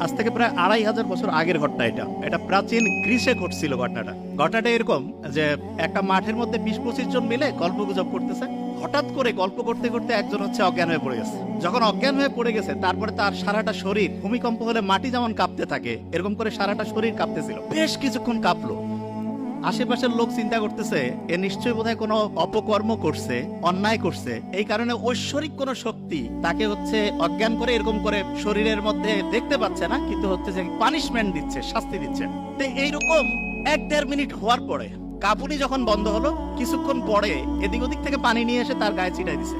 আজ থেকে প্রায় 2500 বছর আগের ঘটনা। এটা প্রাচীন গ্রিসে ঘটছিল। ঘটনাটা এরকম যে একটা মাঠের মধ্যে 20-25 জন মিলে গল্পগুজব করতেছে। হঠাৎ করে গল্প করতে করতে একজন অজ্ঞান হয়ে পড়ে গেছে। যখন অজ্ঞান হয়ে পড়ে গেছে, তারপরে তার সারাটা শরীর ভূমিকম্প হলে মাটি যেমন কাঁপতে থাকে, এরকম করে সারাটা শরীর কাঁপতেছিল। বেশ কিছুক্ষণ কাঁপলো। আশেপাশের লোক চিন্তা করতেছে এ নিশ্চয়ই বোধহয় কোনো অপকর্ম করছে, অন্যায় করছে, এই কারণে ঐশ্বরিক কোনো শক্তি তাকে অজ্ঞান করে এরকম করে শরীরের মধ্যে দেখতে পাচ্ছে না, কিন্তু যে পানিশমেন্ট দিচ্ছে, শাস্তি দিচ্ছে। তো এইরকম 1-1.5 মিনিট হওয়ার পরে কাঁপুনি যখন বন্ধ হলো, কিছুক্ষণ পরে এদিক ওদিক থেকে পানি নিয়ে এসে তার গায়ে ছিটাই দিছে।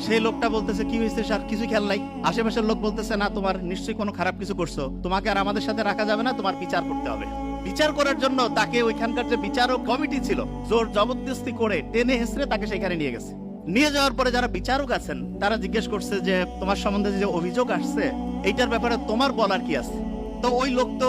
সেই লোকটা বলতেছে, কি হয়েছে স্যার? কিছু খেয়াল নাই। আশেপাশের লোক বলতেছে, না, তোমার নিশ্চয়ই কোনো খারাপ কিছু করছো, তোমাকে আর আমাদের সাথে রাখা যাবে না, তোমার বিচার করতে হবে। বিচার করার জন্য তাকে ওইখানকার যে বিচারক কমিটি ছিল, জোর জবরদস্তি করে টেনে হেসড়ে তাকে সেখানে নিয়ে গেছে। নিয়ে যাওয়ার পরে যারা বিচারক আছেন তারা জিজ্ঞেস করছে যে তোমার সম্বন্ধে যে অভিযোগ আসছে, এইটার ব্যাপারে তোমার বলার কি আছে? তো ওই লোক তো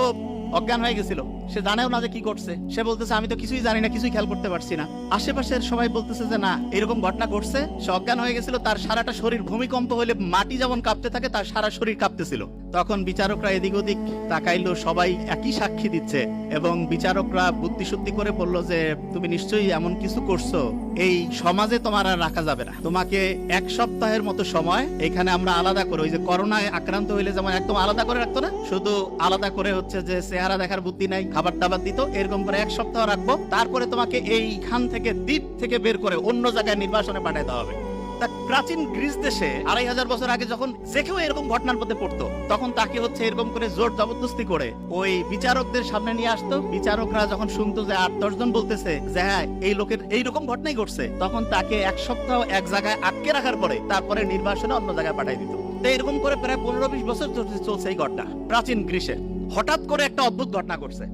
অজ্ঞান হয়ে গেছিল, সে জানেও না যে কি করছে। সে বলতেছে, আমি তো কিছুই জানি না, কিছুই খেয়াল করতে পারছি না। আশেপাশের সবাই বলতেছে যে না, এরকম ঘটনা ঘটছে, সে অজ্ঞান হয়ে গেছিল, তার সারাটা শরীর ভূমিকম্প হলে মাটি যেমন কাঁপতে থাকে তার সারা শরীর কাঁপতেছিল। তখন বিচারকরা এদিক ওদিক তাকাইলো, সবাই একই সাক্ষী দিচ্ছে, এবং বিচারকরা বুদ্ধিশুদ্ধি করে বলল যে তুমি নিশ্চয়ই এমন কিছু করছো, এই সমাজে তোমার আর রাখা যাবে না, তোমাকে 1 সপ্তাহের মতো সময় এখানে আমরা আলাদা করে, ওই যে করোনায় আক্রান্ত হইলে যেমন একদম আলাদা করে রাখতো না, শুধু আলাদা করে যে চেহারা দেখার বুদ্ধি নাই, খাবার দাবার দিত, এরকম করে 1 সপ্তাহ রাখবো, তারপরে তোমাকে এইখান থেকে, দ্বীপ থেকে বের করে অন্য জায়গায় নির্বাসনে পাঠাতে হবে। তা প্রাচীন গ্রিস দেশে 2500 বছর আগে যখন যে কেউ এরকম ঘটনার মধ্যে পড়তো, তখন তাকে এরকম করে জোর জবরদস্তি করে ওই বিচারকদের সামনে নিয়ে আসতো। বিচারকরা যখন শুনতো যে 8-10 জন বলতেছে যে হ্যাঁ, এই লোকের এইরকম ঘটনাই ঘটছে, তখন তাকে 1 সপ্তাহ এক জায়গায় আটকে রাখার পরে তারপরে নির্বাসনে অন্য জায়গায় পাঠিয়ে দিত। তো এরকম করে প্রায় 15-20 বছর চলছে এই ঘটনা প্রাচীন গ্রিসে। হঠাৎ করে একটা অদ্ভুত ঘটনা ঘটছে।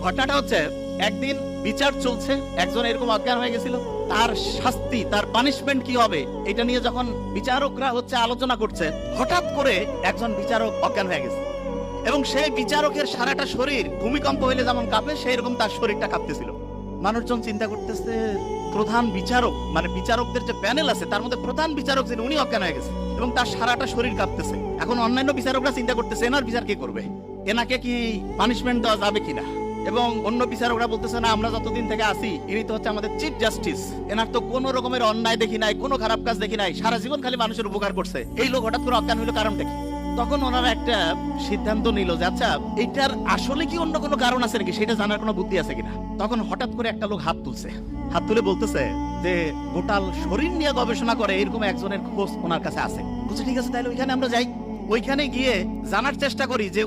ঘটনাটা একদিন বিচার চলছে, একজন এরকম অজ্ঞান হয়ে গেছিল, তার শাস্তি, তার পানিশমেন্ট কি হবে, এটা নিয়ে যখন বিচারকরা আলোচনা করছে, হঠাৎ করে একজন বিচারক অজ্ঞান হয়ে গেছে, এবং সেই বিচারকের সারাটা শরীর ভূমিকম্প হইলে যেমন কাঁপে, সেই রকম তার শরীরটা কাঁপতেছিল। মানুষজন চিন্তা করতেছে, প্রধান বিচারক, মানে বিচারকদের যে প্যানেল আছে তার মধ্যে প্রধান বিচারক যিনি, উনি অজ্ঞান হয়ে গেছে এবং তার সারাটা শরীর কাঁপতেছে। এখন অন্যান্য বিচারকরা চিন্তা করতেছে এনার বিচার কে করবে, এনাকে কি পানিশমেন্ট দেওয়া যাবে কিনা। এবং অন্য বিচারকরা বলতেছে, না, আমরা যতদিন থেকে আসি ইনি তো আমাদের চিফ জাস্টিস, এনার তো কোনো রকমের অন্যায় দেখি নাই, কোনো খারাপ কাজ দেখি নাই, সারা জীবন খালি মানুষের উপকার করছে, এই লোক হঠাৎ করে অজ্ঞান হইলো, কারণটা কি? তখন ওনারা একটা সিদ্ধান্ত নিল যে আচ্ছা, এটার আসলে কি অন্য কোনো কারণ আছে নাকি, সেটা জানার কোনো বুদ্ধি আছে কিনা। তখন হঠাৎ করে একটা লোক হাত তুলে বলতেছে যে গোটাল শরীর নিয়ে গবেষণা করে এরকম একজনের খোঁজ ওনার কাছে আছে। বলছে, ঠিক আছে, তাহলে ওইখানে আমরা যাই, ওইখানে গিয়ে জানার চেষ্টা করি যে